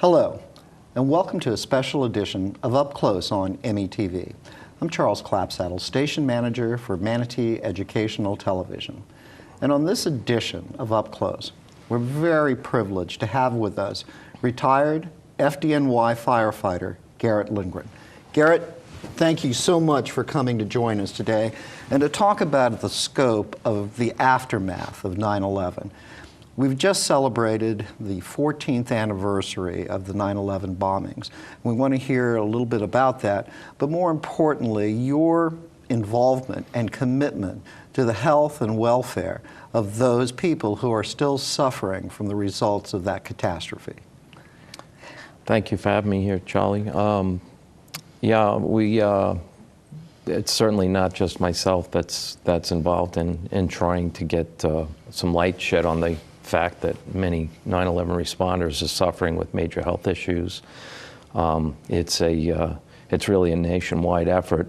Hello, and welcome to a special edition of Up Close on METV. I'm Charles Clapsaddle, Station Manager for Manatee Educational Television. And on this edition of Up Close, we're very privileged to have with us retired FDNY firefighter Garrett Lindgren. Garrett, thank you so much for coming to join us today and to talk about the scope of the aftermath of 9/11. We've just celebrated the 14th anniversary of the 9/11 bombings. We want to hear a little bit about that, but more importantly, your involvement and commitment to the health and welfare of those people who are still suffering from the results of that catastrophe. Thank you for having me here, Charlie. It's certainly not just myself that's involved in trying to get some light shed on the fact that many 9/11 responders are suffering with major health issues. It's really a nationwide effort,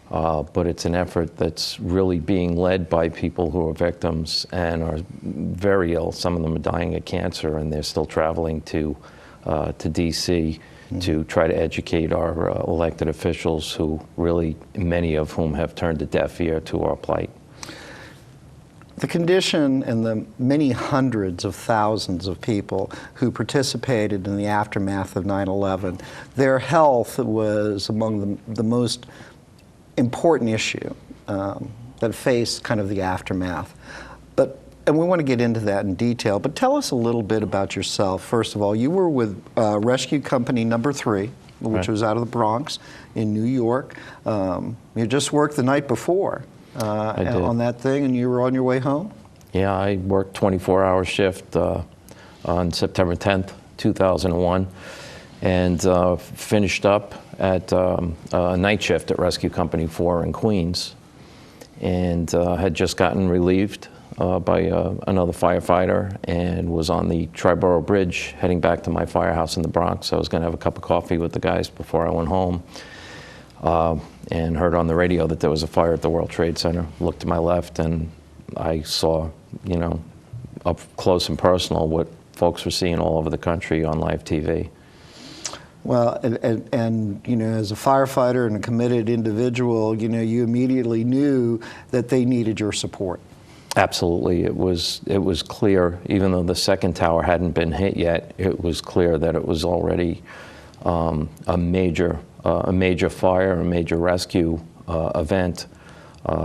but it's an effort that's really being led by people who are victims and are very ill. Some of them are dying of cancer, and they're still traveling to D.C. to try to educate our elected officials, who really, many of whom have turned a deaf ear to our plight. The condition and the many hundreds of thousands of people who participated in the aftermath of 9/11, their health was among the most important issue that faced kind of the aftermath. And we want to get into that in detail, but tell us a little bit about yourself. First of all, you were with Rescue Company Number 3, which Right. was out of the Bronx in New York. You just worked the night before on that thing, and you were on your way home? Yeah, I worked 24-hour shift on September 10th, 2001, and finished up at a night shift at Rescue Company 4 in Queens, and had just gotten relieved by another firefighter, and was on the Triborough Bridge heading back to my firehouse in the Bronx. I was going to have a cup of coffee with the guys before I went home, and heard on the radio that there was a fire at the World Trade Center. Looked to my left, and I saw, up close and personal, what folks were seeing all over the country on live TV. Well, and as a firefighter and a committed individual, you immediately knew that they needed your support. Absolutely. It was clear, even though the second tower hadn't been hit yet, it was clear that it was already a major fire, a major rescue event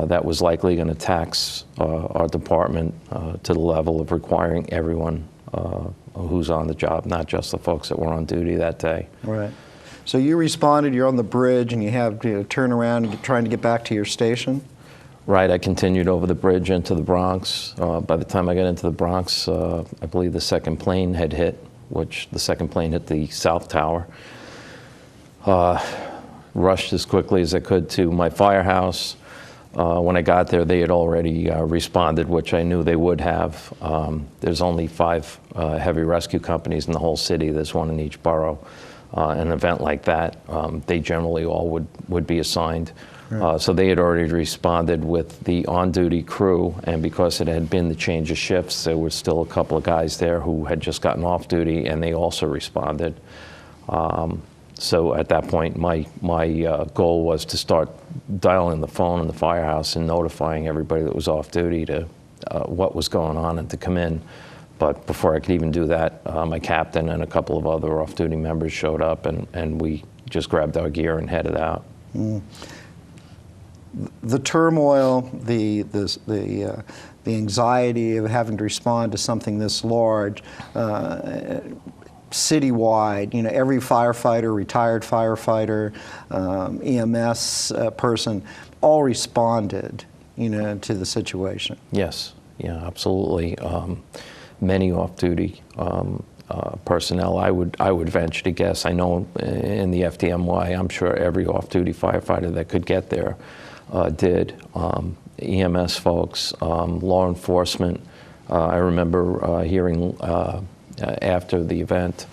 that was likely going to tax our department to the level of requiring everyone who's on the job, not just the folks that were on duty that day. Right. So you responded, you're on the bridge, and you have to turn around and trying to get back to your station? Right, I continued over the bridge into the Bronx. By the time I got into the Bronx, I believe the second plane had hit, which the second plane hit the South Tower. Rushed as quickly as I could to my firehouse. When I got there, they had already responded, which I knew they would have. There's only 5 heavy rescue companies in the whole city. There's one in each borough. An event like that, they generally all would be assigned. Right. So they had already responded with the on-duty crew, and because it had been the change of shifts, there were still a couple of guys there who had just gotten off duty, and they also responded. So at that point, my goal was to start dialing the phone in the firehouse and notifying everybody that was off duty to what was going on and to come in. But before I could even do that, my captain and a couple of other off-duty members showed up, and we just grabbed our gear and headed out. Mm. The turmoil, the anxiety of having to respond to something this large, citywide, every firefighter, retired firefighter, EMS person, all responded, to the situation. Yes, yeah, absolutely. Many off-duty personnel, I would venture to guess. I know in the FDNY, I'm sure every off-duty firefighter that could get there did. EMS folks, law enforcement. I remember hearing after the event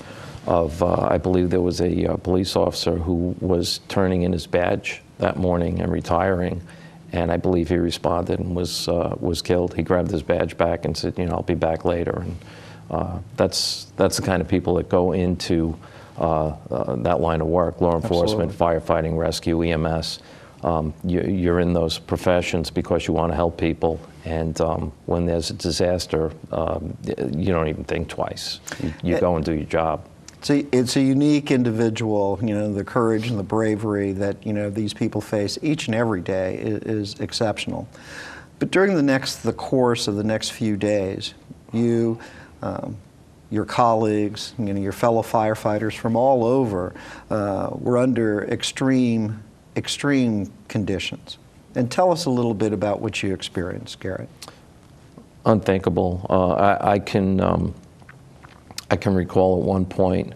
of, I believe there was a police officer who was turning in his badge that morning and retiring, and I believe he responded and was killed. He grabbed his badge back and said, I'll be back later. And that's the kind of people that go into that line of work, law enforcement, firefighting, rescue, EMS. You're in those professions because you want to help people, and when there's a disaster, you don't even think twice. You go and do your job. It's a unique individual, the courage and the bravery that, these people face each and every day is exceptional. But during the course of the next few days, you, your colleagues, your fellow firefighters from all over were under extreme conditions. And tell us a little bit about what you experienced, Garrett. Unthinkable. I can recall at one point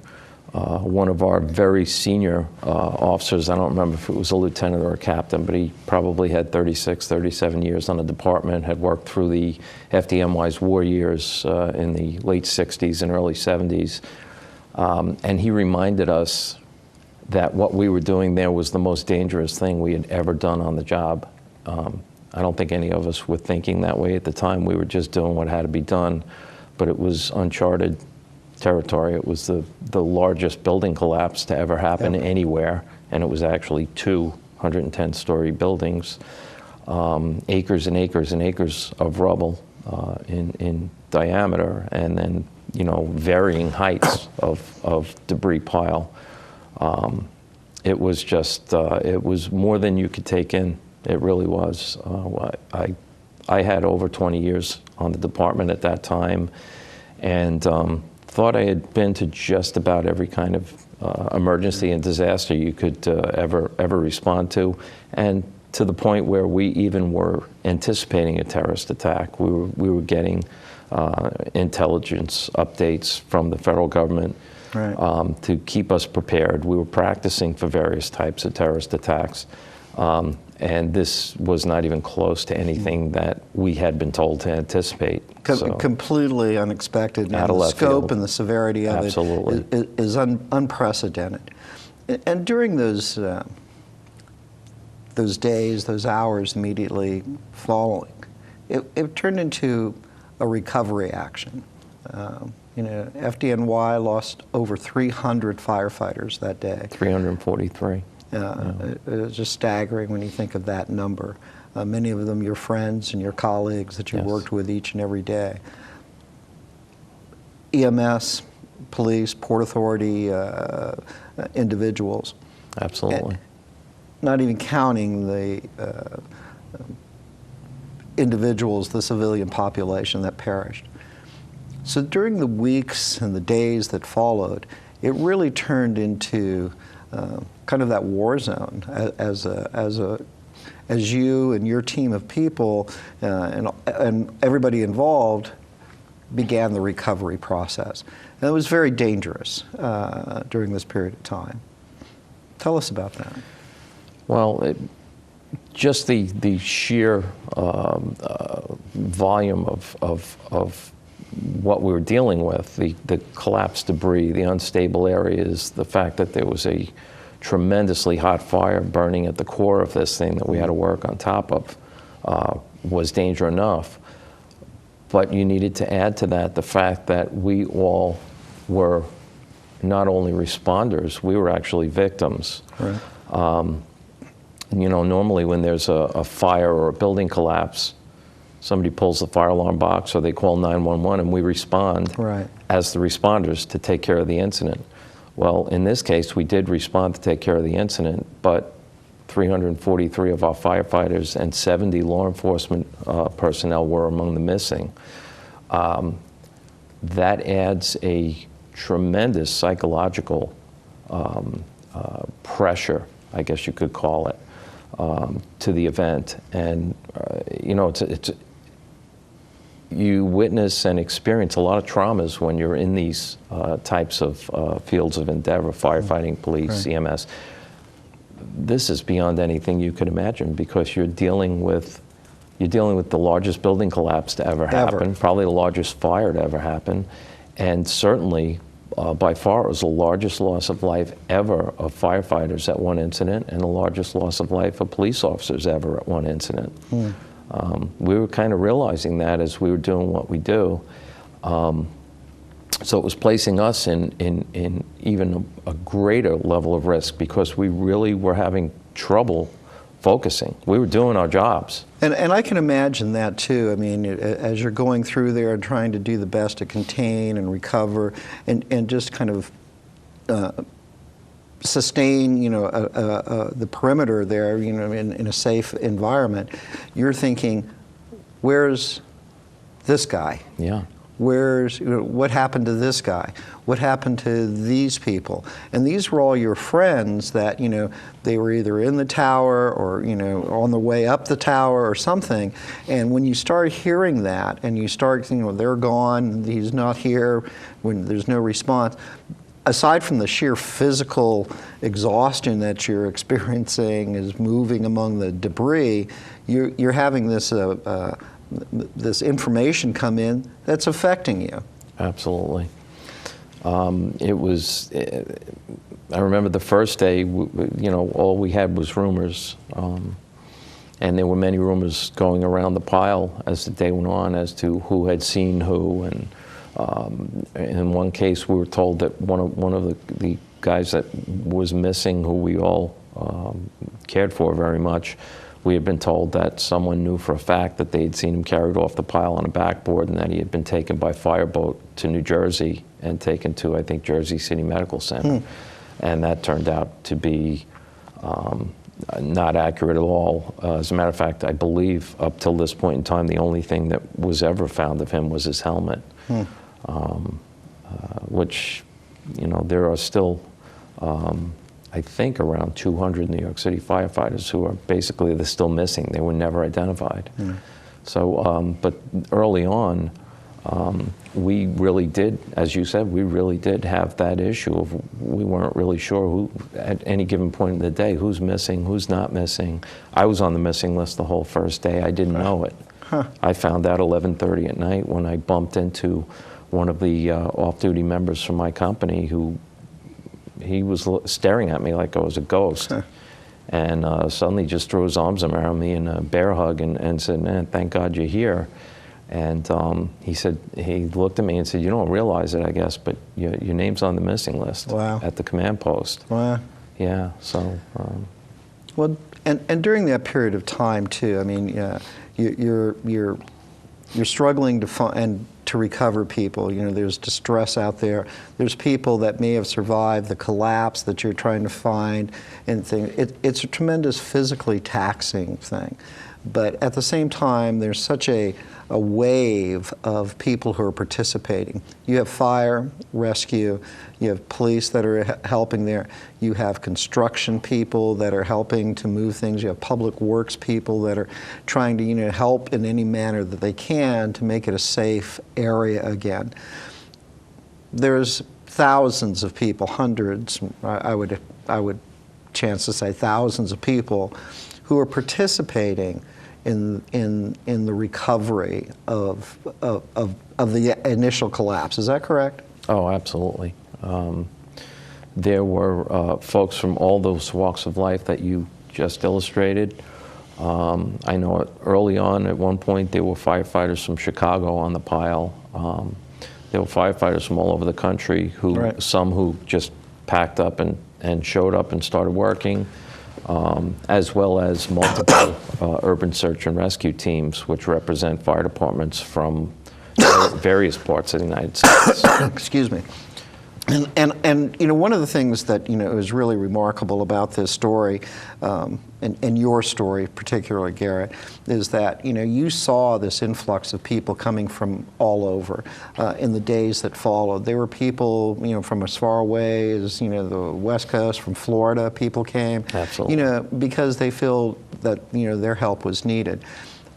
one of our very senior officers, I don't remember if it was a lieutenant or a captain, but he probably had 36, 37 years on the department, had worked through the FDNY's war years in the late 60s and early 70s. And he reminded us that what we were doing there was the most dangerous thing we had ever done on the job. I don't think any of us were thinking that way at the time. We were just doing what had to be done, but it was uncharted territory. It was the largest building collapse to ever happen anywhere, and it was actually 2 110-story buildings, acres and acres and acres of rubble in diameter, and then varying heights of debris pile. It was just it was more than you could take in. It really was. I had over 20 years on the department at that time, and thought I had been to just about every kind of emergency and disaster you could ever respond to, and to the point where we even were anticipating a terrorist attack. We were getting intelligence updates from the federal government to keep us prepared. We were practicing for various types of terrorist attacks. And this was not even close to anything that we had been told to anticipate. Completely unexpected. Out of the left scope field. And the severity of it is unprecedented. And during those days, those hours immediately following, it turned into a recovery action. FDNY lost over 300 firefighters that day. 343. It was just staggering when you think of that number. Many of them your friends and your colleagues that you worked with each and every day. EMS, police, Port Authority individuals. Absolutely. Not even counting the individuals, the civilian population that perished. So during the weeks and the days that followed, it really turned into kind of that war zone as you and your team of people and everybody involved began the recovery process. And it was very dangerous during this period of time. Tell us about that. Well, just the sheer volume of what we were dealing with, the collapsed debris, the unstable areas, the fact that there was a tremendously hot fire burning at the core of this thing that we had to work on top of was danger enough. But you needed to add to that the fact that we all were not only responders, we were actually victims. Right. Normally when there's a fire or a building collapse, somebody pulls the fire alarm box or they call 911 and we respond as the responders to take care of the incident. Well, in this case, we did respond to take care of the incident, but 343 of our firefighters and 70 law enforcement personnel were among the missing. That adds a tremendous psychological pressure, I guess you could call it, to the event. And, you witness and experience a lot of traumas when you're in these types of fields of endeavor, firefighting, police, EMS. This is beyond anything you could imagine because you're dealing with the largest building collapse to ever happen, probably the largest fire to ever happen, and certainly by far it was the largest loss of life ever of firefighters at one incident and the largest loss of life of police officers ever at one incident. We were kind of realizing that as we were doing what we do. So it was placing us in even a greater level of risk because we really were having trouble focusing. We were doing our jobs. And I can imagine that too. I mean, as you're going through there and trying to do the best to contain and recover and just kind of sustain, the perimeter there, in a safe environment, you're thinking, where's this guy? Yeah. What happened to this guy? What happened to these people? And these were all your friends that, they were either in the tower or, on the way up the tower or something. And when you start hearing that and you start, they're gone, he's not here, when there's no response, aside from the sheer physical exhaustion that you're experiencing as moving among the debris, you're having this this information come in that's affecting you. Absolutely. It was, I remember the first day, all we had was rumors. And there were many rumors going around the pile as the day went on as to who had seen who. And in one case, we were told that one of the guys that was missing, who we all cared for very much, we had been told that someone knew for a fact that they had seen him carried off the pile on a backboard and that he had been taken by fireboat to New Jersey and taken to, I think, Jersey City Medical Center. And that turned out to be not accurate at all. As a matter of fact, I believe up till this point in time, the only thing that was ever found of him was his helmet, which, there are still I think around 200 New York City firefighters who are basically, they're still missing. They were never identified. So, but early on, we really did, as you said, we really did have that issue of we weren't really sure who, at any given point in the day, who's missing, who's not missing. I was on the missing list the whole first day. I didn't know it. I found out 11:30 at night when I bumped into one of the off-duty members from my company who he was staring at me like I was a ghost. And suddenly just threw his arms around me in a bear hug and said, "Man, thank God you're here." And he said, he looked at me and said, "You don't realize it, I guess, but your name's on the missing list." Wow. At the command post. Wow. Yeah, so. Well, and during that period of time too, I mean, you're struggling to recover people. There's distress out there. There's people that may have survived the collapse that you're trying to find and things. It's a tremendous physically taxing thing. But at the same time, there's such a wave of people who are participating. You have fire, rescue, you have police that are helping there, you have construction people that are helping to move things, you have public works people that are trying to help in any manner that they can to make it a safe area again. There's thousands of people, hundreds, I would chance to say thousands of people who are participating in the recovery of the initial collapse. Is that correct? Oh, absolutely. There were folks from all those walks of life that you just illustrated. I know early on, at one point, there were firefighters from Chicago on the pile. There were firefighters from all over the country, some who just packed up and showed up and started working. As well as multiple urban search and rescue teams, which represent fire departments from various parts of the United States. Excuse me. And one of the things that is really remarkable about this story, and your story particularly, Garrett, is that you saw this influx of people coming from all over in the days that followed. There were people from as far away as the West Coast, from Florida. People came, absolutely, because they feel that their help was needed.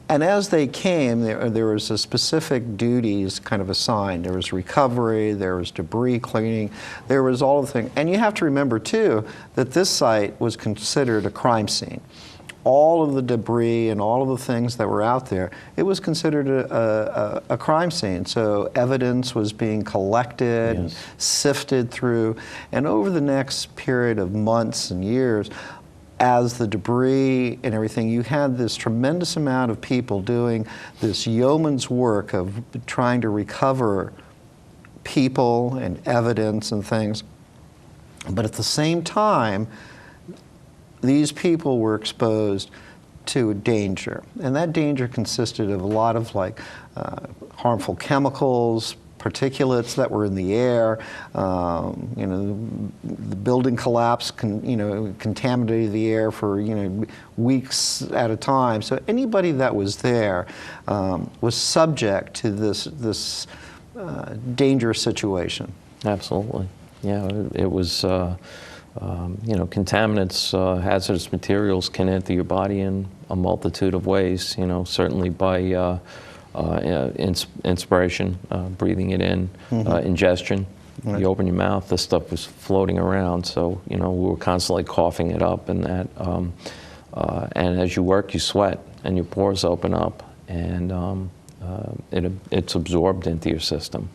And as they came, there was a specific duties kind of assigned. There was recovery, there was debris cleaning, there was all the things. And you have to remember, too, that this site was considered a crime scene. All of the debris and all of the things that were out there, it was considered a crime scene. So evidence was being collected, yes, sifted through. And over the next period of months and years, as the debris and everything, you had this tremendous amount of people doing this yeoman's work of trying to recover people and evidence and things. But at the same time, these people were exposed to danger. And that danger consisted of a lot of harmful chemicals, particulates that were in the air. The building collapse contaminated the air for weeks at a time. So anybody that was there was subject to this dangerous situation. Absolutely. Yeah, it was. Contaminants, hazardous materials can enter your body in a multitude of ways. Certainly by inspiration, breathing it in, ingestion. Right. You open your mouth, the stuff was floating around, so we were constantly coughing it up, and that. And as you work, you sweat, and your pores open up, and it's absorbed into your system.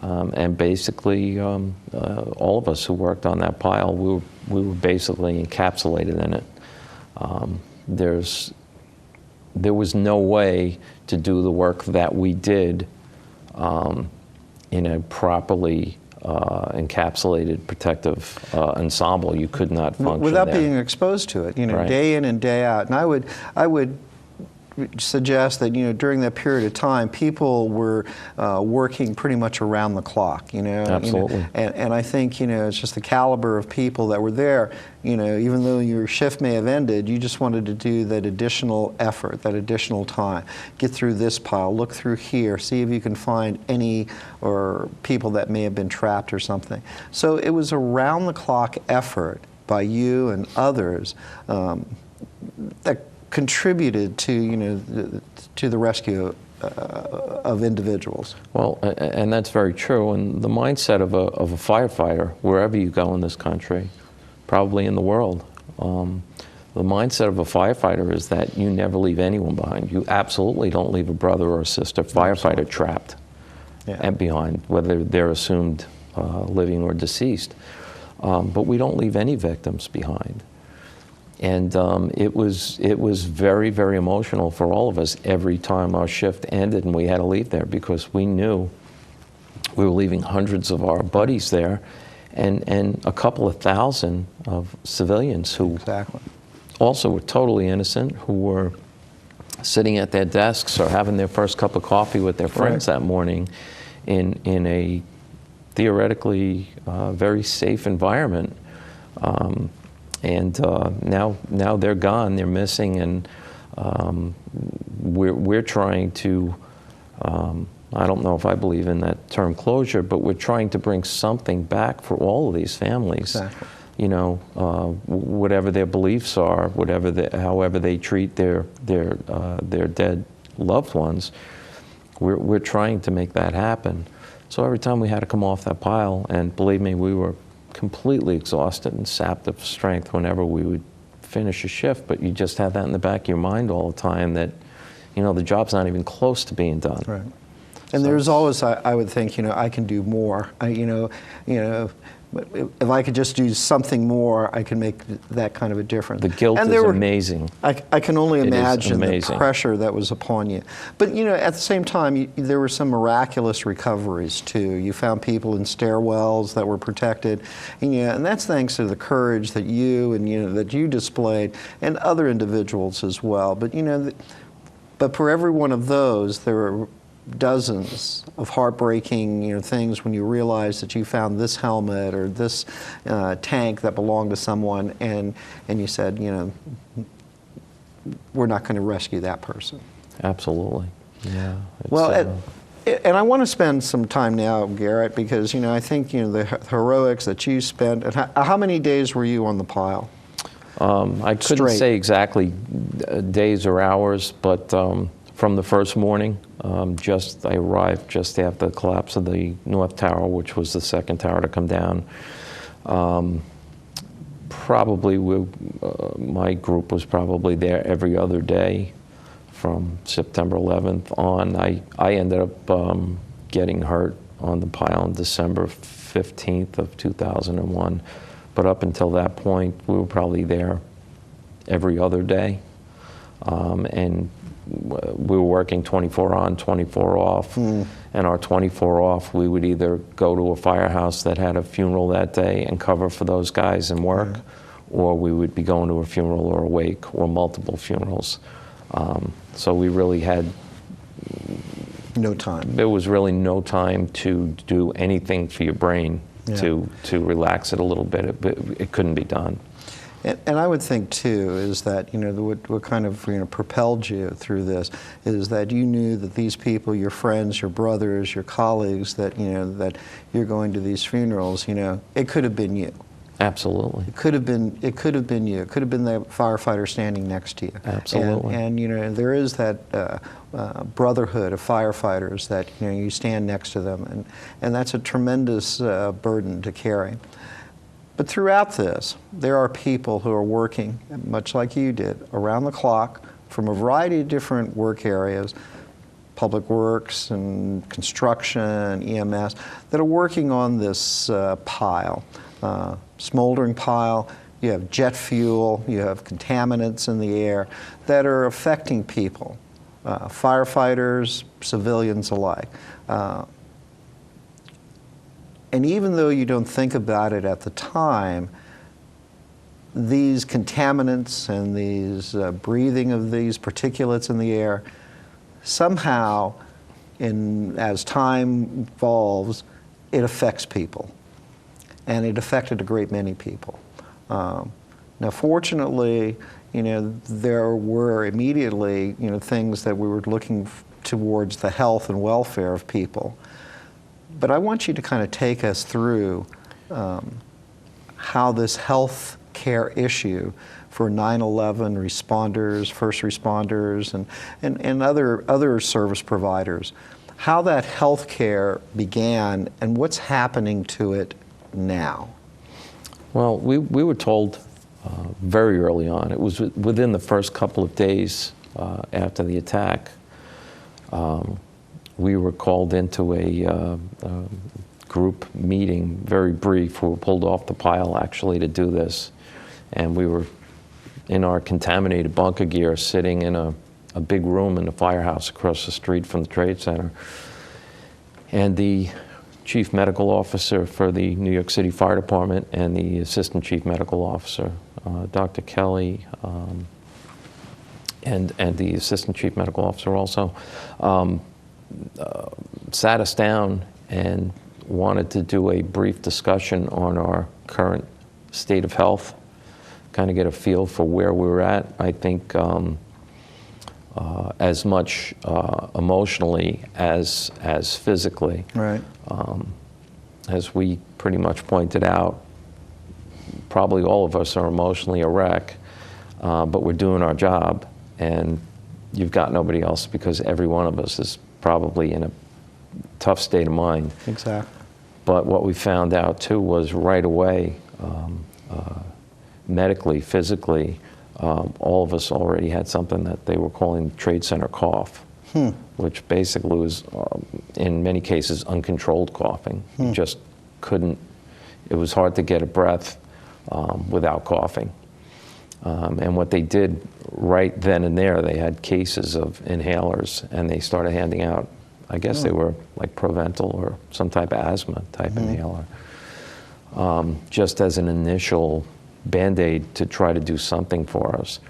And basically, all of us who worked on that pile, we were basically encapsulated in it. There was no way to do the work that we did in a properly encapsulated protective ensemble. You could not function without there. being exposed to it, Right. day in and day out. And I would suggest that during that period of time, people were working pretty much around the clock. Absolutely. And I think it's just the caliber of people that were there. Even though your shift may have ended, you just wanted to do that additional effort, that additional time. Get through this pile, look through here, see if you can find any or people that may have been trapped or something. So it was a round-the-clock effort by you and others that contributed to the rescue of individuals. Well, and that's very true. And the mindset of a firefighter, wherever you go in this country, probably in the world, the mindset of a firefighter is that you never leave anyone behind. You absolutely don't leave a brother or a sister firefighter trapped and behind, whether they're assumed living or deceased. But we don't leave any victims behind. And it was very, very emotional for all of us every time our shift ended and we had to leave there, because we knew we were leaving hundreds of our buddies there, and a couple of thousand of civilians who also were totally innocent, who were sitting at their desks or having their first cup of coffee with their friends that morning in a theoretically very safe environment. And now they're gone, they're missing, and we're trying to, I don't know if I believe in that term closure, but we're trying to bring something back for all of these families. Exactly. Whatever their beliefs are, however they treat their dead loved ones, we're trying to make that happen. So every time we had to come off that pile, and believe me, we were completely exhausted and sapped of strength whenever we would finish a shift, but you just have that in the back of your mind all the time that, the job's not even close to being done. Right. And there's always, I would think, I can do more. If I could just do something more, I can make that kind of a difference. The guilt is amazing. I can only imagine the amazing. pressure that was upon you. But at the same time, there were some miraculous recoveries too. You found people in stairwells that were protected, and that's thanks to the courage that you and that you displayed, and other individuals as well. But but for every one of those, there were dozens of heartbreaking things when you realize that you found this helmet or this tank that belonged to someone, and you said, we're not going to rescue that person. Absolutely. Yeah. Well, and I want to spend some time now, Garrett, because I think the heroics that you spent. And how many days were you on the pile? I couldn't say exactly days or hours, but from the first morning, I arrived just after the collapse of the North Tower, which was the second tower to come down. Probably my group was probably there every other day from September 11th on. I ended up getting hurt on the pile on December 15th of 2001. But up until that point, we were probably there every other day. And we were working 24 on, 24 off, and our 24 off, we would either go to a firehouse that had a funeral that day and cover for those guys and work, or we would be going to a funeral or a wake or multiple funerals. So we really had no time. There was really no time to do anything for your brain to relax it a little bit. It couldn't be done. And I would think too is that what kind of propelled you through this is that you knew that these people, your friends, your brothers, your colleagues, that that you're going to these funerals. It could have been you. Absolutely. It could have been you. It could have been the firefighter standing next to you. Absolutely. And there is that brotherhood of firefighters that you stand next to them, and that's a tremendous burden to carry. But throughout this, there are people who are working, much like you did, around the clock from a variety of different work areas, public works and construction, EMS, that are working on this pile, smoldering pile. You have jet fuel, you have contaminants in the air that are affecting people, firefighters, civilians alike. And even though you don't think about it at the time, these contaminants and these breathing of these particulates in the air, somehow, as time evolves, it affects people. And it affected a great many people. Now, fortunately, there were immediately, things that we were looking towards the health and welfare of people. But I want you to kind of take us through how this health care issue for 9/11 responders, first responders, and other service providers, how that health care began and what's happening to it now. Well, we were told very early on, it was within the first couple of days after the attack, we were called into a group meeting, very brief. We were pulled off the pile actually to do this. And we were in our contaminated bunker gear sitting in a big room in the firehouse across the street from the Trade Center. And the chief medical officer for the New York City Fire Department and the assistant chief medical officer, Dr. Kelly, and the assistant chief medical officer also, sat us down and wanted to do a brief discussion on our current state of health, kind of get a feel for where we were at. I think as much emotionally as physically. Right. As we pretty much pointed out, probably all of us are emotionally a wreck, but we're doing our job, and you've got nobody else because every one of us is probably in a tough state of mind. Exactly. But what we found out too was right away, medically, physically, all of us already had something that they were calling Trade Center cough, which basically was, in many cases, uncontrolled coughing. You just couldn't, it was hard to get a breath without coughing. And what they did right then and there, they had cases of inhalers, and they started handing out, I guess they were like Proventil or some type of asthma type inhaler, just as an initial Band-Aid to try to do something for us.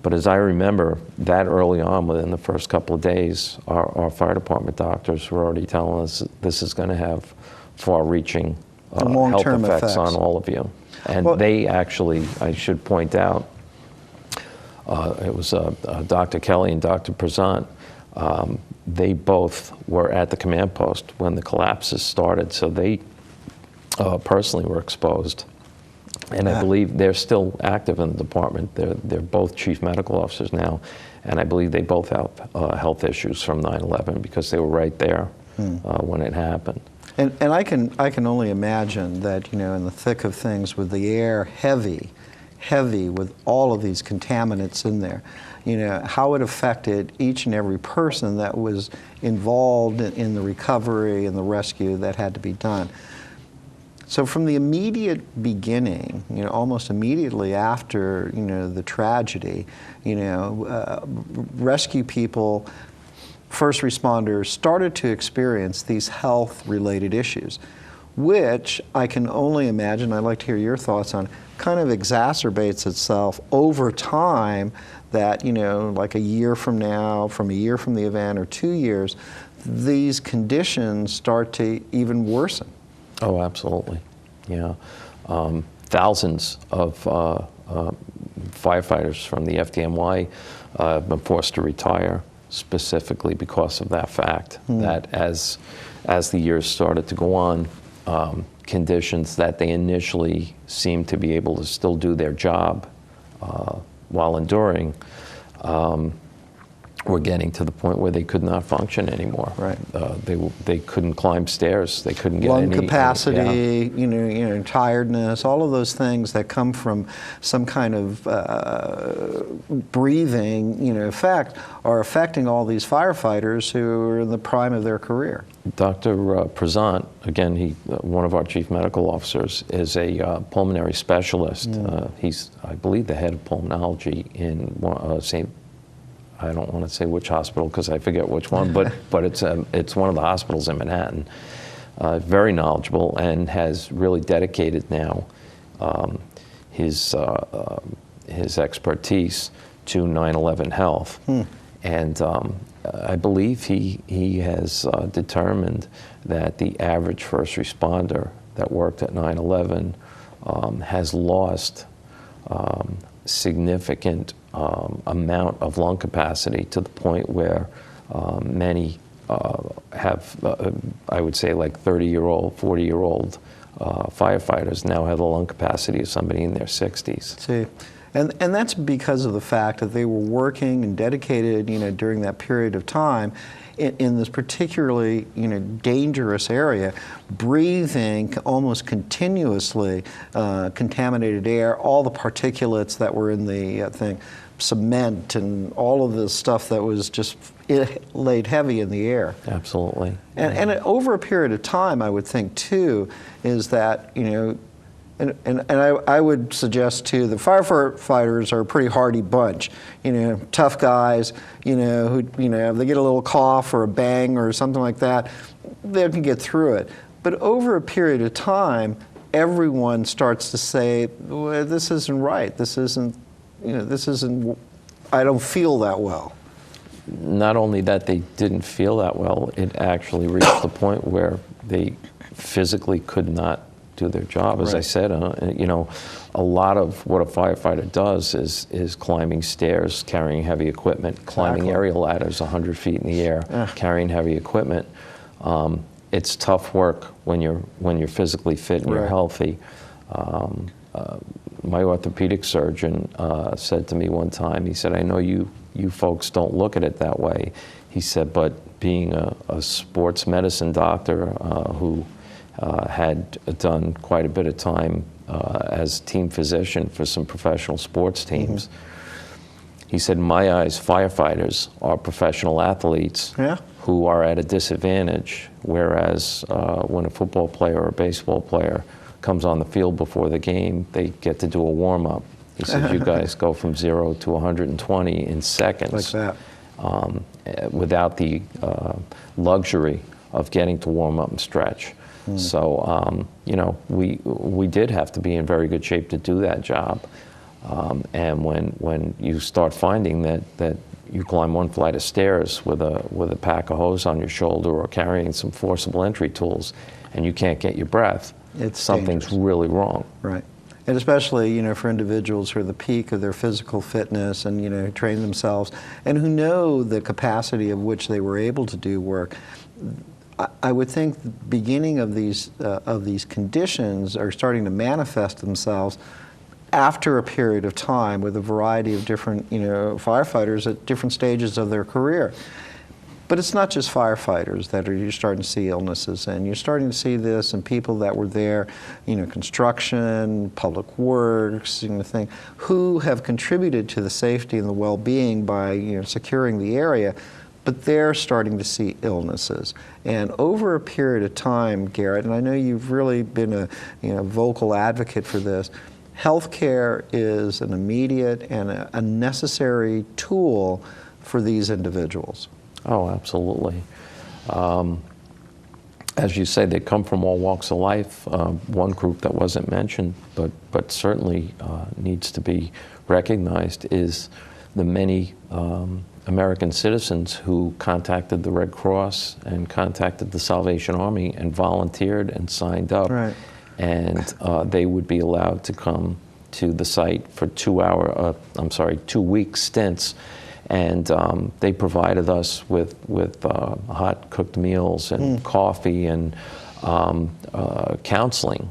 But as I remember, that early on, within the first couple of days, our fire department doctors were already telling us this is going to have far-reaching health effects on all of you. And they actually, I should point out, it was Dr. Kelly and Dr. Prezant. They both were at the command post when the collapses started, so they personally were exposed. And I believe they're still active in the department. They're both chief medical officers now, and I believe they both have health issues from 9/11 because they were right there when it happened. And I can only imagine that, in the thick of things, with the air heavy with all of these contaminants in there, how it affected each and every person that was involved in the recovery and the rescue that had to be done. So from the immediate beginning, almost immediately after, the tragedy, rescue people, first responders started to experience these health-related issues, which I can only imagine, I'd like to hear your thoughts on, kind of exacerbates itself over time that, like a year from now, from a year from the event or 2 years, these conditions start to even worsen. Oh, absolutely. Yeah. Thousands of firefighters from the FDNY have been forced to retire specifically because of that fact, that as the years started to go on, conditions that they initially seemed to be able to still do their job while enduring, were getting to the point where they could not function anymore. Right. They couldn't climb stairs. They couldn't get lung any capacity, tiredness, all of those things that come from some kind of breathing, effect are affecting all these firefighters who are in the prime of their career. Dr. Prezant, again, one of our chief medical officers, is a pulmonary specialist. He's, I believe, the head of pulmonology in I don't want to say which hospital because I forget which one, but it's one of the hospitals in Manhattan. Very knowledgeable and has really dedicated now his expertise to 9/11 health. And I believe he has determined that the average first responder that worked at 9/11 has lost significant amount of lung capacity to the point where many have, I would say, like 30-year-old, 40-year-old firefighters now have the lung capacity of somebody in their 60s. See, and that's because of the fact that they were working and dedicated, during that period of time in this particularly, dangerous area, breathing almost continuously contaminated air, all the particulates that were in the thing, cement and all of the stuff that was just laid heavy in the air. Absolutely. And over a period of time, I would think too, is that, and I would suggest too, the firefighters are a pretty hardy bunch, tough guys, who, if they get a little cough or a bang or something like that, they can get through it. But over a period of time, everyone starts to say, well, this isn't right, this isn't, I don't feel that well. Not only that they didn't feel that well, it actually reached the point where they physically could not do their job. As I said, a lot of what a firefighter does is climbing stairs, carrying heavy equipment, climbing aerial ladders 100 feet in the air, carrying heavy equipment. It's tough work when you're physically fit and you're healthy. My orthopedic surgeon said to me one time, he said, I know you folks don't look at it that way. He said, but being a sports medicine doctor who had done quite a bit of time as team physician for some professional sports teams, he said, in my eyes, firefighters are professional athletes who are at a disadvantage, whereas when a football player or a baseball player comes on the field before the game, they get to do a warm-up. He said, you guys go from 0 to 120 in seconds. Like that. Without the luxury of getting to warm up and stretch. So, we did have to be in very good shape to do that job. And when you start finding that you climb one flight of stairs with a pack of hose on your shoulder or carrying some forcible entry tools and you can't get your breath, something's dangerous. Really wrong. Right. And especially, for individuals who are at the peak of their physical fitness and, train themselves and who know the capacity of which they were able to do work, I would think the beginning of these conditions are starting to manifest themselves after a period of time with a variety of different, firefighters at different stages of their career. But it's not just firefighters that you're starting to see illnesses in. You're starting to see this in people that were there, construction, public works, who have contributed to the safety and the well-being by, securing the area, but they're starting to see illnesses. And over a period of time, Garrett, and I know you've really been a vocal advocate for this, healthcare is an immediate and a necessary tool for these individuals. Oh, absolutely. As you say, they come from all walks of life. One group that wasn't mentioned, but certainly needs to be recognized, is the many American citizens who contacted the Red Cross and contacted the Salvation Army and volunteered and signed up. Right. And they would be allowed to come to the site for 2-week stints. And they provided us with hot cooked meals and coffee and counseling.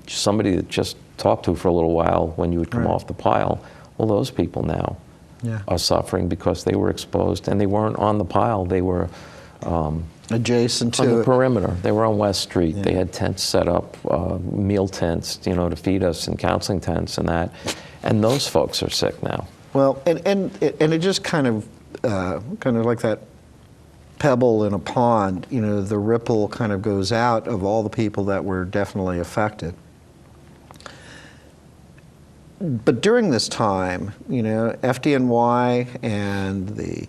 Somebody that just talked to for a little while when you would come off the pile. Well, those people now are suffering because they were exposed, and they weren't on the pile. They were adjacent to on the it. perimeter. They were on West Street. They had tents set up, meal tents, to feed us, and counseling tents and that. And those folks are sick now. Well, and it just kind of like that pebble in a pond. The ripple kind of goes out of all the people that were definitely affected. But during this time, FDNY and the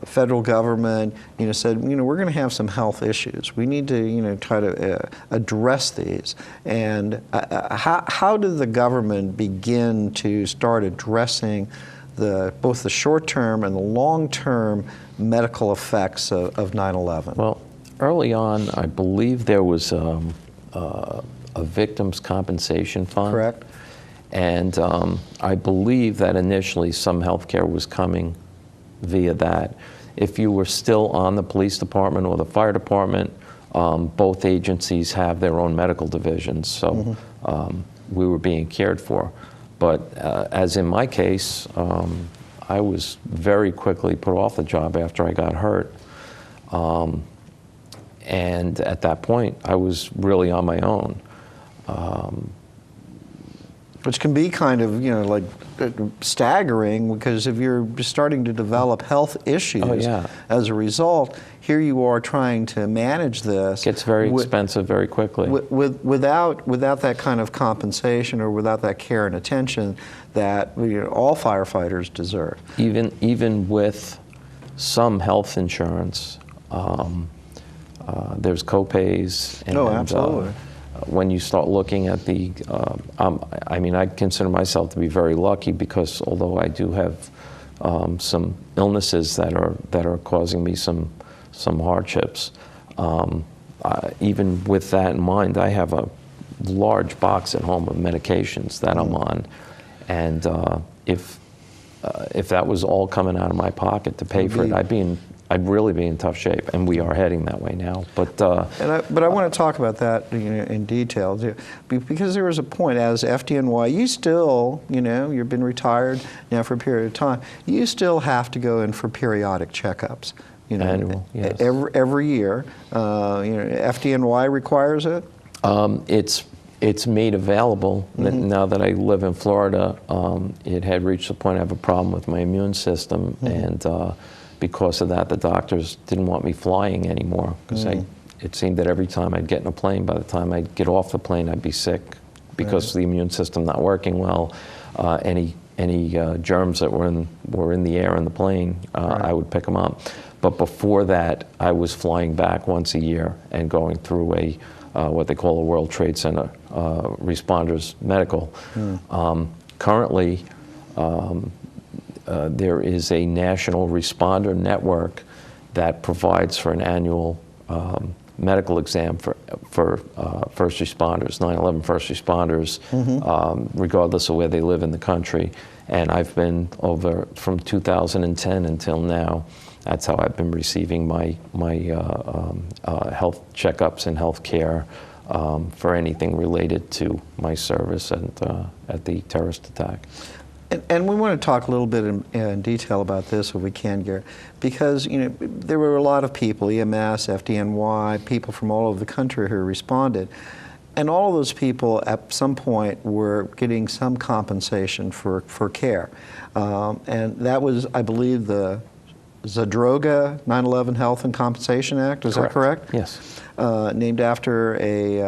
federal government, said, we're going to have some health issues. We need to, try to address these. And how did the government begin to start addressing both the short-term and the long-term medical effects of 9/11? Well, early on, I believe there was a victims' compensation fund. Correct. And I believe that initially some health care was coming via that. If you were still on the police department or the fire department, both agencies have their own medical divisions, so we were being cared for. But as in my case, I was very quickly put off the job after I got hurt. And at that point, I was really on my own. Which can be kind of, like staggering, because if you're starting to develop health issues as a result, here you are trying to manage this. It gets very expensive very quickly. Without that kind of compensation or without that care and attention that all firefighters deserve. Even with some health insurance, there's co-pays. And, absolutely. When you start looking at the, I consider myself to be very lucky, because although I do have some illnesses that are causing me some hardships, even with that in mind, I have a large box at home of medications that I'm on, and if that was all coming out of my pocket to pay for it, I'd really be in tough shape, and we are heading that way now. But I want to talk about that in detail, because there was a point as FDNY, you still, you've been retired now for a period of time, you still have to go in for periodic checkups. Annual, yes. Every year. FDNY requires it? It's made available. Now that I live in Florida, it had reached the point I have a problem with my immune system, and because of that, the doctors didn't want me flying anymore, because it seemed that every time I'd get in a plane, by the time I'd get off the plane, I'd be sick because of the immune system not working well. Any germs that were in the air in the plane, I would pick them up. But before that, I was flying back once a year and going through what they call a World Trade Center responders medical. Currently, there is a national responder network that provides for an annual medical exam for first responders, 9/11 first responders, regardless of where they live in the country. And I've been over from 2010 until now. That's how I've been receiving my health checkups and health care for anything related to my service at the terrorist attack. And we want to talk a little bit in detail about this if we can, Garrett, because there were a lot of people, EMS, FDNY, people from all over the country who responded. And all of those people at some point were getting some compensation for care. And that was, I believe, the Zadroga 9/11 Health and Compensation Act. Is that correct? Yes. Named after a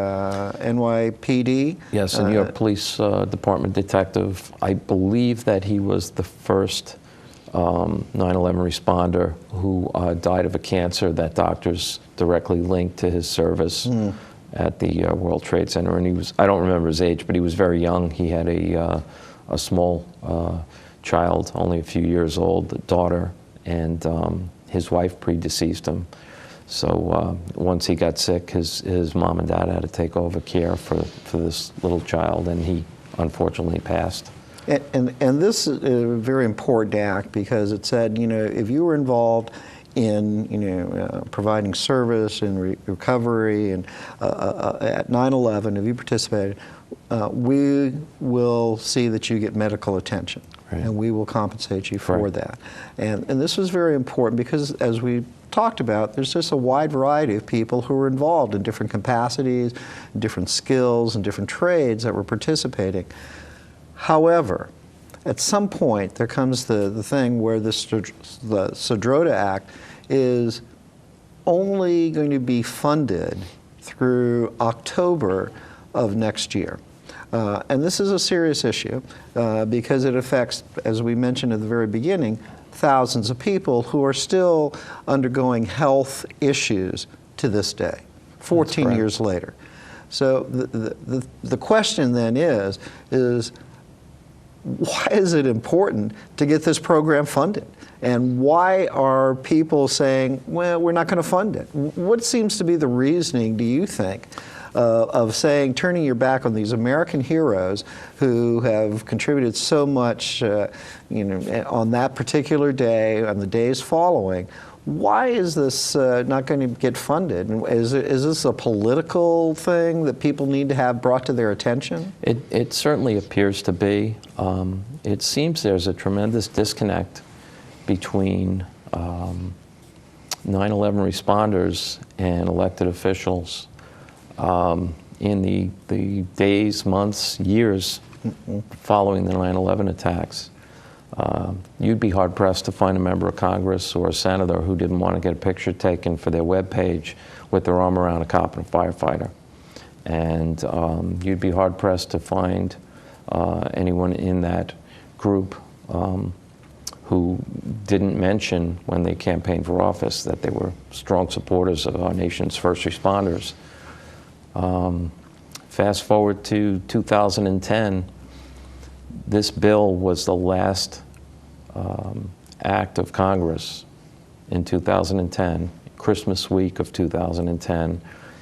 NYPD. Yes, a New York Police Department detective. I believe that he was the first 9/11 responder who died of a cancer that doctors directly linked to his service at the World Trade Center. And he was, I don't remember his age, but he was very young. He had a small child, only a few years old, a daughter, and his wife predeceased him. So once he got sick, his mom and dad had to take over care for this little child, and he unfortunately passed. And this is a very important act because it said, if you were involved in, providing service and recovery and at 9/11, if you participated, we will see that you get medical attention. Right. And we will compensate you for that. And this was very important because, as we talked about, there's just a wide variety of people who were involved in different capacities, different skills, and different trades that were participating. However, at some point, there comes the thing where the Zadroga Act is only going to be funded through October of next year. And this is a serious issue because it affects, as we mentioned at the very beginning, thousands of people who are still undergoing health issues to this day, 14 years later. So the question then is why is it important to get this program funded? And why are people saying, well, we're not going to fund it? What seems to be the reasoning, do you think, of saying, turning your back on these American heroes who have contributed so much, on that particular day, on the days following? Why is this not going to get funded? Is this a political thing that people need to have brought to their attention? It certainly appears to be. It seems there's a tremendous disconnect between 9/11 responders and elected officials in the days, months, years following the 9/11 attacks. You'd be hard-pressed to find a member of Congress or a senator who didn't want to get a picture taken for their webpage with their arm around a cop and a firefighter. And you'd be hard-pressed to find anyone in that group who didn't mention when they campaigned for office that they were strong supporters of our nation's first responders. Fast forward to 2010, this bill was the last act of Congress in 2010, Christmas week of 2010.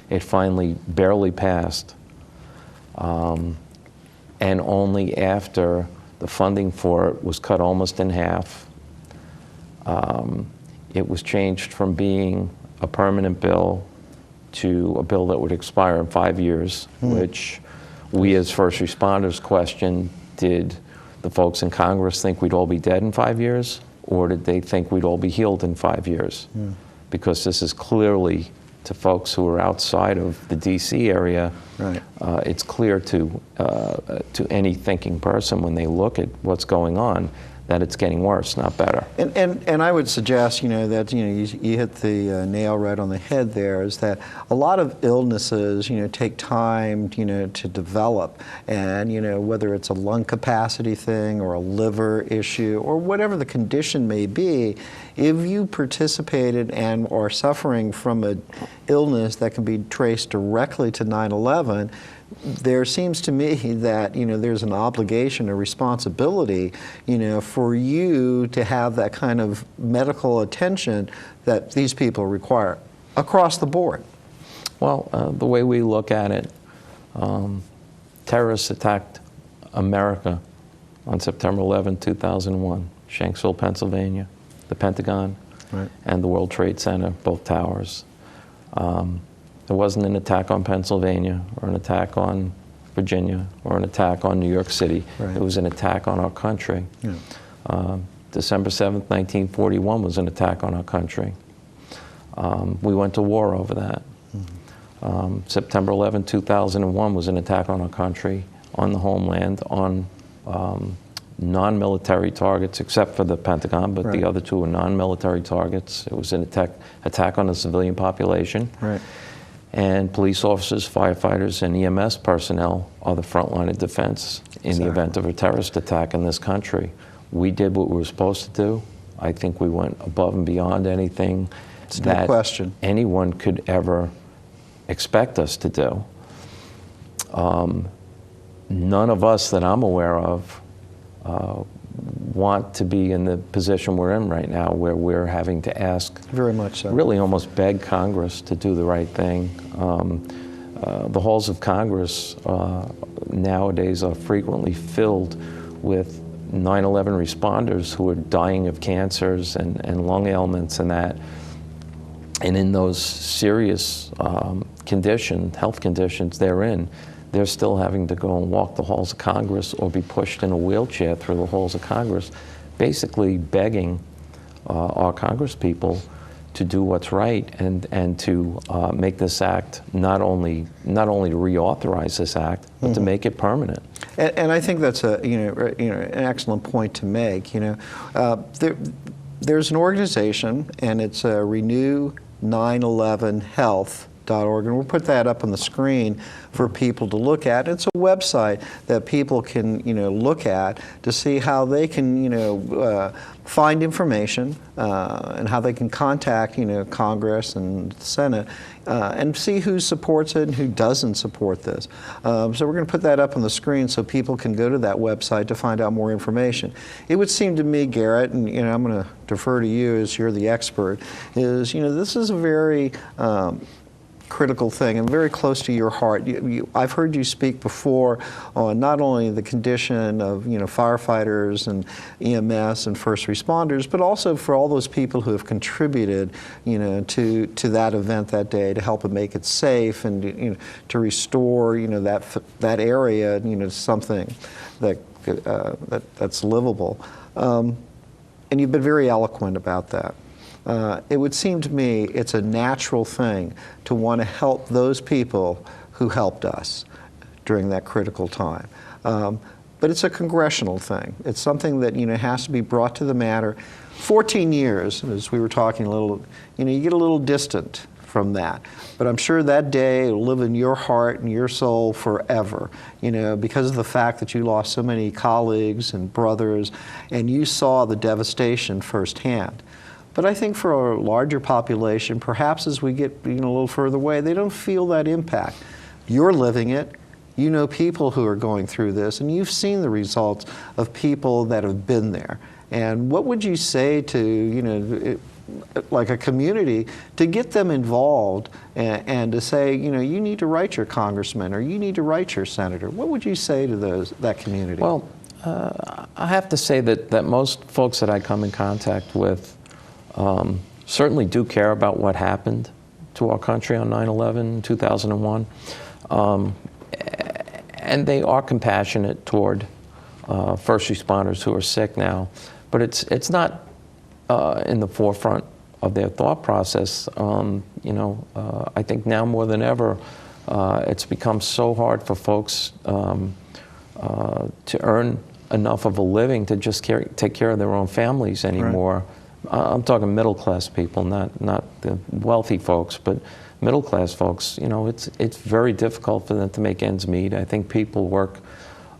It finally barely passed, and only after the funding for it was cut almost in half, it was changed from being a permanent bill to a bill that would expire in 5 years, which we as first responders questioned, did the folks in Congress think we'd all be dead in 5 years, or did they think we'd all be healed in 5 years? Because this is clearly, to folks who are outside of the D.C. area, it's clear to any thinking person when they look at what's going on that it's getting worse, not better. And I would suggest, that you hit the nail right on the head there, is that a lot of illnesses, take time, to develop, and whether it's a lung capacity thing or a liver issue or whatever the condition may be, if you participated and are suffering from an illness that can be traced directly to 9/11, there seems to me that there's an obligation, a responsibility, for you to have that kind of medical attention that these people require across the board. Well, the way we look at it, terrorists attacked America on September 11, 2001, Shanksville, Pennsylvania, the Pentagon, and the World Trade Center, both towers. There wasn't an attack on Pennsylvania or an attack on Virginia or an attack on New York City. It was an attack on our country. December 7th, 1941 was an attack on our country. We went to war over that. September 11, 2001 was an attack on our country, on the homeland, on non-military targets, except for the Pentagon, but Right. the other two were non-military targets. It was an attack on the civilian population. Right. And police officers, firefighters, and EMS personnel are the front line of defense in the event of a terrorist attack in this country. We did what we were supposed to do. I think we went above and beyond anything that anyone could ever expect us to do. None of us that I'm aware of want to be in the position we're in right now, where we're having to ask, very much so, really almost beg Congress to do the right thing. The halls of Congress nowadays are frequently filled with 9/11 responders who are dying of cancers and lung ailments and that. And in those serious health conditions they're in, they're still having to go and walk the halls of Congress or be pushed in a wheelchair through the halls of Congress, basically begging our Congress people to do what's right and to make this act not only to reauthorize this act, but to make it permanent. And I think that's an excellent point to make. There's an organization, and it's Renew 9/11 Health.org, and we'll put that up on the screen for people to look at. It's a website that people can look at to see how they can find information and how they can contact Congress and the Senate and see who supports it and who doesn't support this. So we're going to put that up on the screen so people can go to that website to find out more information. It would seem to me, Garrett, and I'm going to defer to you as you're the expert, is this is a very critical thing and very close to your heart. I've heard you speak before on not only the condition of firefighters and EMS and first responders, but also for all those people who have contributed to that event that day to help it make it safe and to restore that area to something that's livable. And you've been very eloquent about that. It would seem to me it's a natural thing to want to help those people who helped us during that critical time. But it's a congressional thing. It's something that has to be brought to the matter. 14 years, as we were talking a little, you get a little distant from that. But I'm sure that day will live in your heart and your soul forever, because of the fact that you lost so many colleagues and brothers, and you saw the devastation firsthand. But I think for a larger population, perhaps as we get a little further away, they don't feel that impact. You're living it. You know people who are going through this, and you've seen the results of people that have been there. And what would you say to, like a community, to get them involved and to say, you need to write your congressman or you need to write your senator? What would you say to that community? Well, I have to say that most folks that I come in contact with certainly do care about what happened to our country on 9/11, 2001. And they are compassionate toward first responders who are sick now. But it's not in the forefront of their thought process. I think now more than ever, it's become so hard for folks to earn enough of a living to just take care of their own families anymore. Right. I'm talking middle-class people, not the wealthy folks, but middle-class folks. It's very difficult for them to make ends meet. I think people work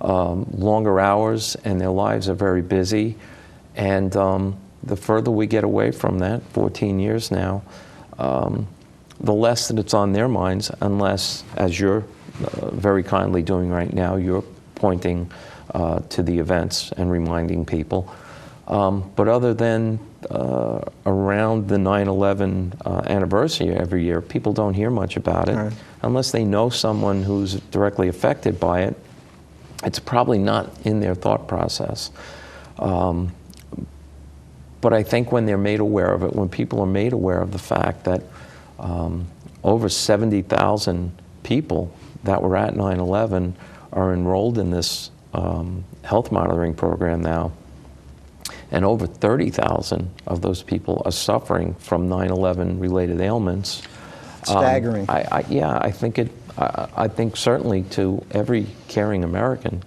longer hours, and their lives are very busy. And the further we get away from that, 14 years now, the less that it's on their minds, unless, as you're very kindly doing right now, you're pointing to the events and reminding people. But other than around the 9/11 anniversary every year, people don't hear much about it. Right. Unless they know someone who's directly affected by it. It's probably not in their thought process. But I think when they're made aware of it, when people are made aware of the fact that over 70,000 people that were at 9/11 are enrolled in this health monitoring program now, and over 30,000 of those people are suffering from 9/11 related ailments. Staggering. I think certainly to every caring American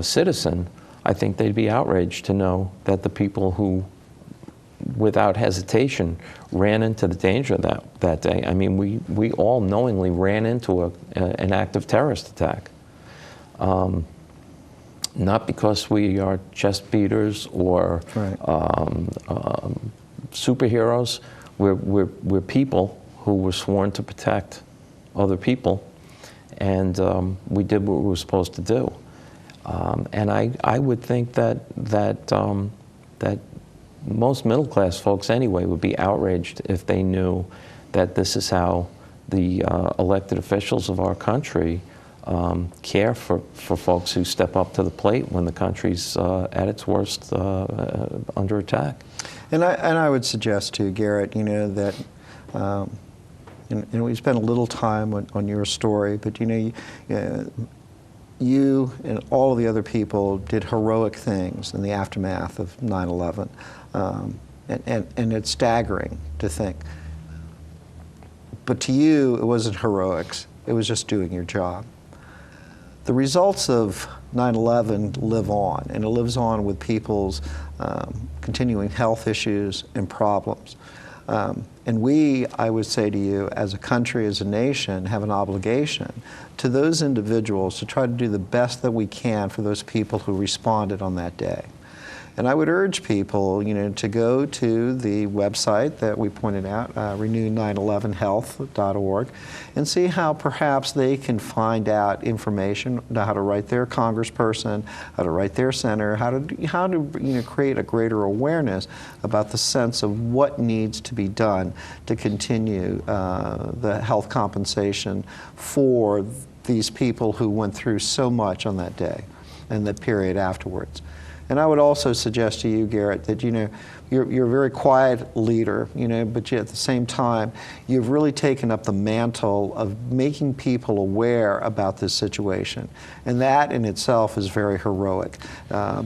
citizen, I think they'd be outraged to know that the people who, without hesitation, ran into the danger that day. I mean, we all knowingly ran into an active terrorist attack. Not because we are chest beaters or Right. Superheroes. We're people who were sworn to protect other people, and we did what we were supposed to do. And I would think that most middle-class folks anyway would be outraged if they knew that this is how the elected officials of our country care for folks who step up to the plate when the country's at its worst under attack. And I would suggest too, Garrett, you know, that and we spent a little time on your story, but you know, you and all of the other people did heroic things in the aftermath of 9/11, and it's staggering to think. But to you, it wasn't heroics; it was just doing your job. The results of 9/11 live on, and it lives on with people's continuing health issues and problems. And we, I would say to you, as a country, as a nation, have an obligation to those individuals to try to do the best that we can for those people who responded on that day. And I would urge people, you know, to go to the website that we pointed out, renew911health.org, and see how perhaps they can find out information on how to write their congressperson, how to write their senator, how to you know, create a greater awareness about the sense of what needs to be done to continue the health compensation for these people who went through so much on that day and the period afterwards. And I would also suggest to you, Garrett, that you know you're a very quiet leader, you know, but at the same time, you've really taken up the mantle of making people aware about this situation, and that in itself is very heroic,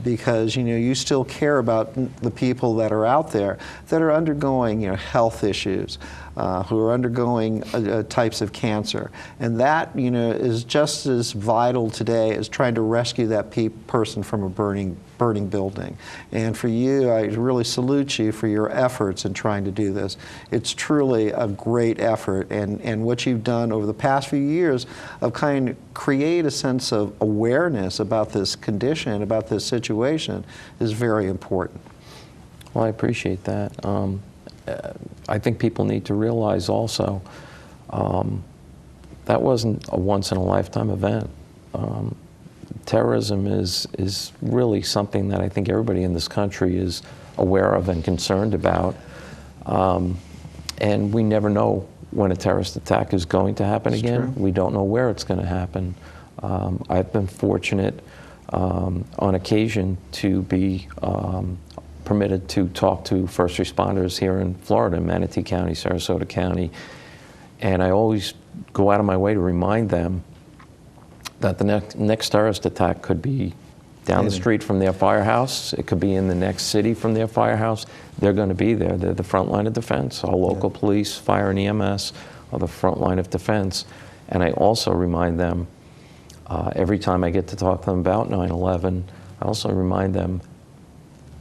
because you know you still care about the people that are out there that are undergoing, you know, health issues. Who are undergoing types of cancer, and that, you know, is just as vital today as trying to rescue that person from a burning building. And for you, I really salute you for your efforts in trying to do this. It's truly a great effort, and what you've done over the past few years of kind of create a sense of awareness about this condition, about this situation, is very important. Well, I appreciate that. I think people need to realize also that wasn't a once-in-a-lifetime event. Terrorism is really something that I think everybody in this country is aware of and concerned about. And we never know when a terrorist attack is going to happen again. We don't know where it's going to happen. I've been fortunate on occasion to be permitted to talk to first responders here in Florida, Manatee County, Sarasota County, and I always go out of my way to remind them that the next terrorist attack could be down the street from their firehouse, it could be in the next city from their firehouse. They're going to be there. They're the front line of defense. Our local police, fire and EMS are the front line of defense. And I also remind them, every time I get to talk to them about 9/11, I also remind them,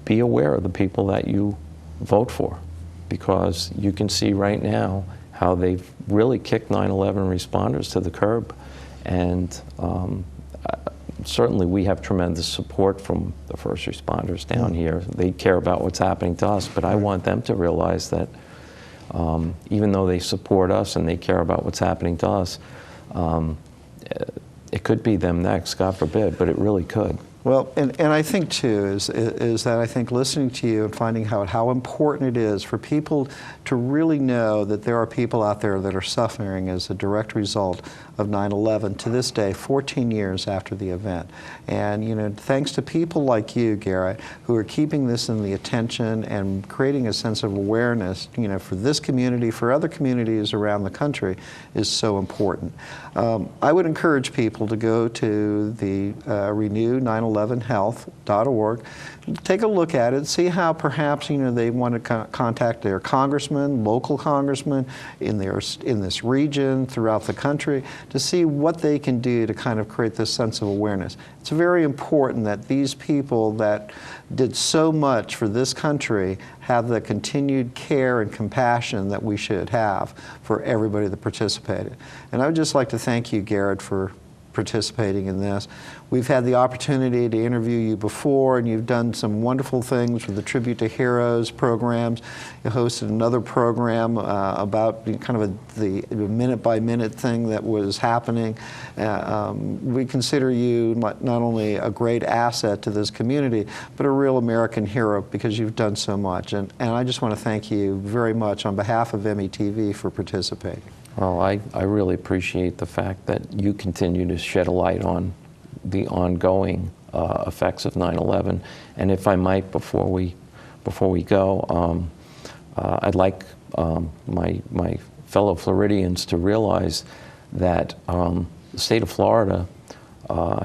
be aware of the people that you vote for, because you can see right now how they've really kicked 9/11 responders to the curb. And certainly we have tremendous support from the first responders down here. They care about what's happening to us, but I want them to realize that even though they support us and they care about what's happening to us, it could be them next, God forbid, but it really could. Well, and I think too is that I think listening to you and finding out how important it is for people to really know that there are people out there that are suffering as a direct result of 9/11 to this day, 14 years after the event. And you know, thanks to people like you, Garrett, who are keeping this in the attention and creating a sense of awareness, you know, for this community, for other communities around the country, is so important. I would encourage people to go to the Renew 9/11 911health.org. Take a look at it, see how perhaps they want to contact their congressman, local congressman in this region, throughout the country, to see what they can do to kind of create this sense of awareness. It's very important that these people that did so much for this country have the continued care and compassion that we should have for everybody that participated. And I would just like to thank you, Garrett, for participating in this. We've had the opportunity to interview you before, and you've done some wonderful things with the Tribute to Heroes programs. You hosted another program about kind of the minute-by-minute thing that was happening. We consider you not only a great asset to this community, but a real American hero because you've done so much. And I just want to thank you very much on behalf of METV for participating. Well, I really appreciate the fact that you continue to shed a light on the ongoing effects of 9/11. And if I might, before we go, I'd like my fellow Floridians to realize that the state of Florida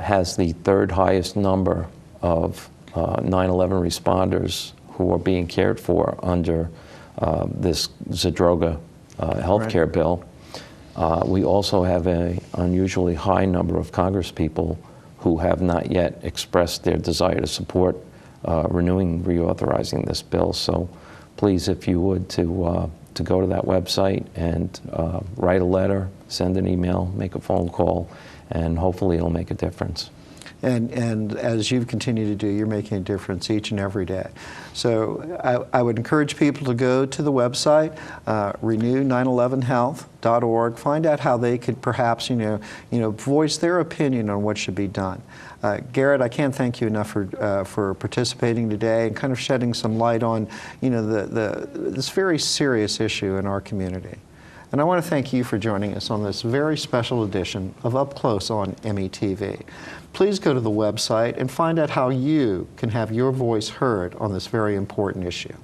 has the third highest number of 9/11 responders who are being cared for under this Zadroga healthcare bill. We also have an unusually high number of congresspeople who have not yet expressed their desire to support reauthorizing this bill. So please, if you would, to go to that website and write a letter, send an email, make a phone call, and hopefully it'll make a difference. And as you've continued to do, you're making a difference each and every day. So I would encourage people to go to the website, renew911health.org, find out how they could perhaps, voice their opinion on what should be done. Garrett, I can't thank you enough for participating today and kind of shedding some light on, this very serious issue in our community. And I want to thank you for joining us on this very special edition of Up Close on METV. Please go to the website and find out how you can have your voice heard on this very important issue.